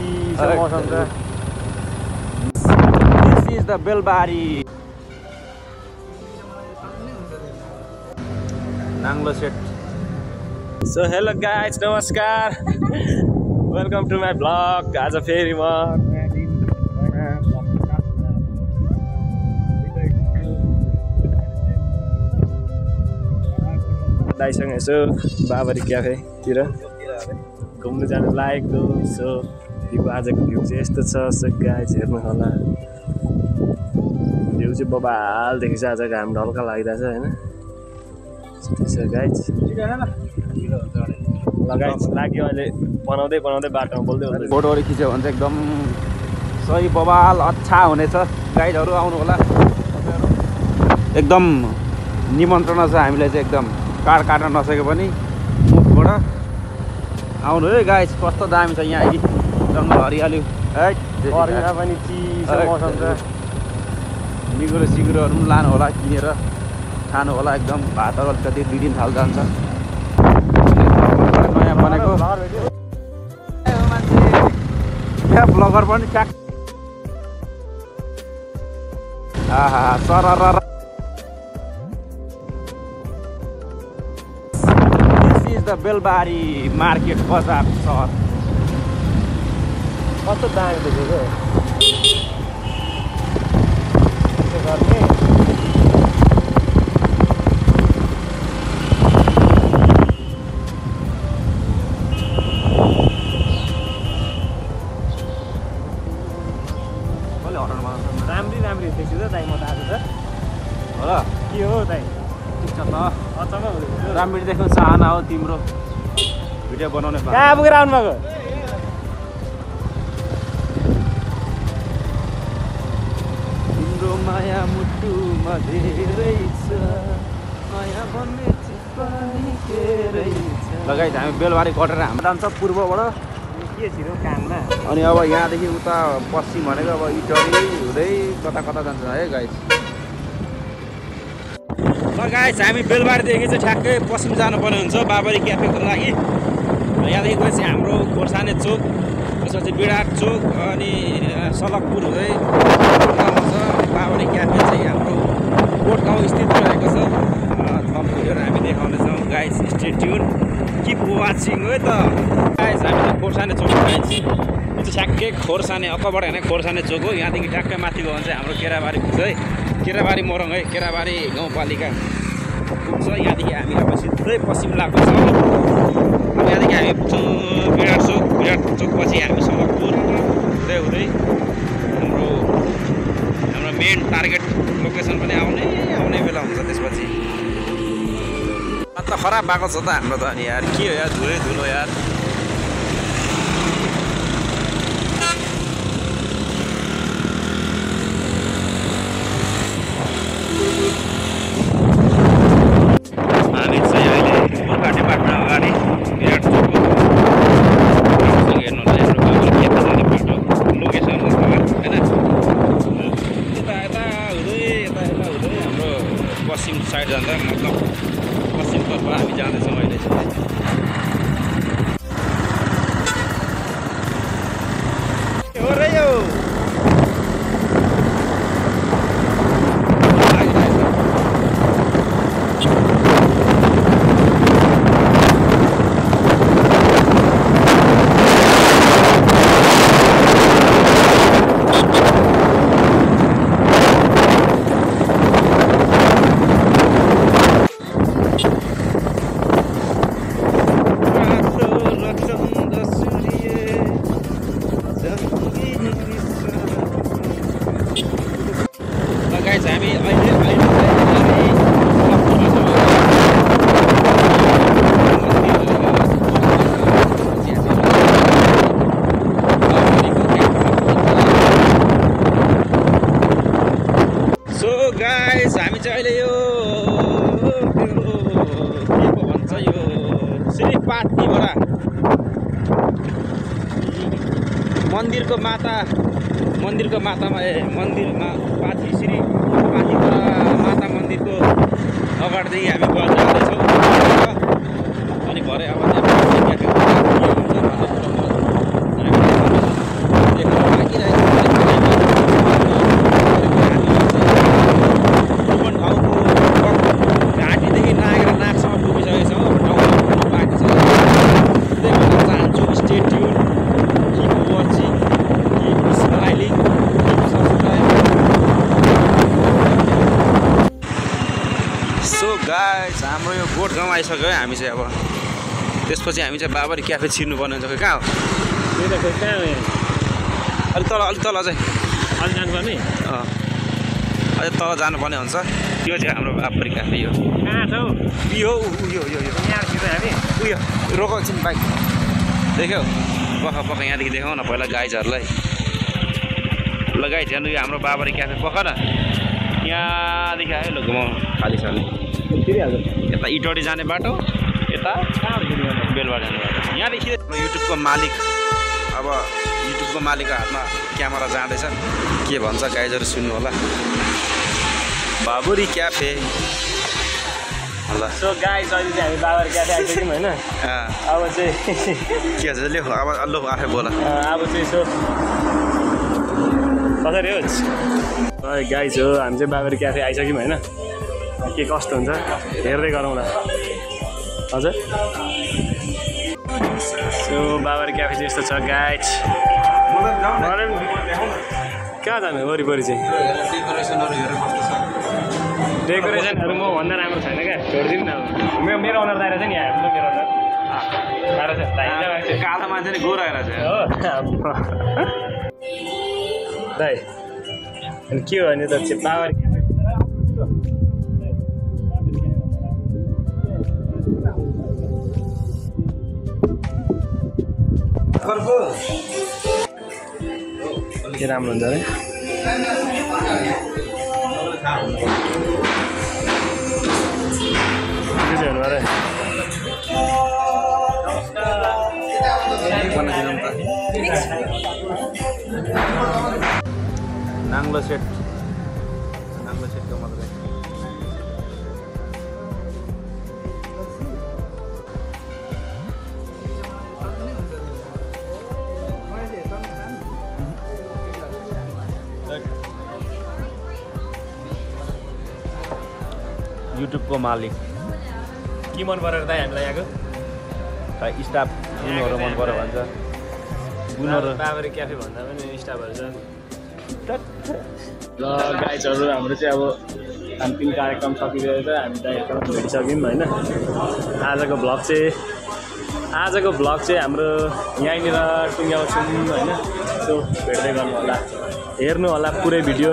चिसो मौसम छ this is the Belbari Nanglo set so hello guys नमस्कार वेलकम टु माई ब्लग आज फेरि म दाइसँग यसो बाबरी क्याफेतिर घुम्नु जानु लागेको सो भ्यू आजको भ्यू चाहिँ यस्तो छ सो गाइज हेर्नु होला भ्यू चाहिँ बबाल देखिन्छ आज घाम ढल्का लागिरहेछ होइन त्यसो गाइज गाइज लाग्यो अहिले बनाउँदै बाटोमा बोल्दै फोटोहरू खिच्यो भने चाहिँ एकदम सही बबाल अच्छा हुनेछ गाइडहरू आउनु होला एकदम निमन्त्रणा छ हामीलाई चाहिँ एकदम कार्ड काट्न नसके पनि मुखबाट आउनु है गाइस कस्तो दामी छ यहाँ एकदम हरियाली है पनि चिसो मौसम छ निगुरो सिगुरोहरू पनि लानु होला किनेर खानु होला एकदम भातहरू अलिकति 2 दिन थाल जान्छ नयाँ बनेको मान्छे ब्लगर पनि ट्याक आहा सरर द बेलबारी मार्केट बजार सहर कस्तो दामी देखेको गर्ने राम्री देख्छु त दाइ म त आज त होला के हो दाइ ठिक छ त राम्ररी देख्नु चाहना हो तिम्रो भिडियो बनाउने कहाँ पुगेर आउनु भएको तिम्रो माया मुटुमा धेरै छ माया भन्ने पनि धेरै छ लगाइद हामी बेलबारी कटेर हाम्रो जान्छ पूर्वबाट के छिरो काममा अनि अब यहाँदेखि उता पश्चिम भनेको अब इटरी हुँदै कता कता जान्छ है गाइस गाइस हामी बेलबारीदेखि चाहिँ ठ्याक्कै पश्चिम जानुपर्ने हुन्छ बाबरी क्याफेको लागि यहाँदेखि गएपछि हाम्रो खोर्साने चोक त्यसपछि बिराट चोक अनि सलकपुर हुँदै कोटगाउँमा छ बाबरी क्याफे चाहिँ हाम्रो कोटगाउँ स्थित रहेको छ कम्प्युटर हामी देखाउनेछौँ guys stay tuned keep watching है त गाइस हामी चाहिँ खोर्साने चोक गाइस यो चाहिँ ठ्याक्कै खोर्साने अक्कबाट होइन खोर्साने चोक हो यहाँदेखि ठ्याक्कै माथि गयो भने चाहिँ हाम्रो केराबारी पुग्छ है केराबारी मोरङ है केराबारी गाउँपालिका पुग्छ यहाँदेखि हामी अब सिधै पश्चिम लाग्छ अब यहाँदेखि हामी पुग्छौँ विराट चोकपछि हामी सलकपुर हुँदै हाम्रो मेन टार्गेट लोकेसन पनि आउने बेला हुन्छ त्यसपछि अन्त खराब भएको छ त हाम्रो त अनि यार के हो यार धुलो यार पश्चिम साइड जाँदा मतलब पश्चिमतर्फ हामी जाँदैछौँ अहिले हो र यो गाइस हामी चाहिँ अहिले यो के पो भन्छ यो श्रीपातीबाट मन्दिरको मन्दिरमा पाथी श्रीपातीबाट माता मन्दिरको अगाडिदेखि हामी गएर जाँदैछौँ अनि भरे अब बरबोट गाउँ आइसक्यो है हामी चाहिँ अब त्यसपछि हामी चाहिँ बाबरी क्याफे छिर्नुपर्ने हुन्छ कहाँ हो अलिक तल चाहिँ अलि जानुपर्ने अझै तल जानुपर्ने हुन्छ यो चाहिँ हाम्रो बाबरी क्याफे यो कहाँ छ हौ यो यहाँतिर हामी उयो रोक एकछिन बाइक देख्यौ पख यहाँदेखि देखाउँ न पहिला गाइजहरूलाई ल गाइज हेर्नु यो हाम्रो बाबरी क्याफे पख न यहाँदेखि आयो ल घुमाउनु खाली यता इटोडी जाने बाटो यता बेलबार जाने बाटो यहाँदेखि युट्युबको मालिक अब युट्युबको मालिकको हातमा क्यामेरा जाँदैछ के भन्छ गाइजहरू सुन्नु होला बाबरी क्याफे ल सो गाइस अहिले चाहिँ हामी बाबरी क्याफे आइसक्यौँ होइन अब चाहिँ के छ लेख अब ल आफै बोल अब चाहिँ यसो कसरी हो गाइस हो हामी चाहिँ बाबरी क्याफे आइसक्यौँ होइन के कस्तो हुन्छ हेर्दै गरौँला हजुर सो बाबरी क्याफे चाहिँ यस्तो छ गाइस कहाँ जानु वरिपरि चाहिँ डेकोरेसनहरू म भन्दा राम्रो छैन क्या छोडिदिनु न मेरो अनुहार दाइरा छ नि यहाँ मेरो अनुहार दाइरा छ कालो मान्छे नि गोरा आएर छ हो दाइ अनि के हो भने त बाबरी के राम्रो हुन्छ अरे हेर्नु अरे नाङ्लो सेटको मात्रै युट्युबको मालिक के मन परेर दाइ हामीलाई यहाँको स्टाफ गुणहरू मन पऱ्यो भन्छ गुणहरू बाबरी क्याफे भन्दा पनि स्टाफहरू छ ल गाइजहरू हाम्रो चाहिँ अब खानपिन कार्यक्रम सकिरहेछ हामी दाइहरूसँग भेटिसक्यौँ होइन आजको भ्लग चाहिँ हाम्रो यहीँनिर टुङ्ग्याउँछौँ होइन सो भेट्दै गर्नु होला हेर्नु होला पुरै भिडियो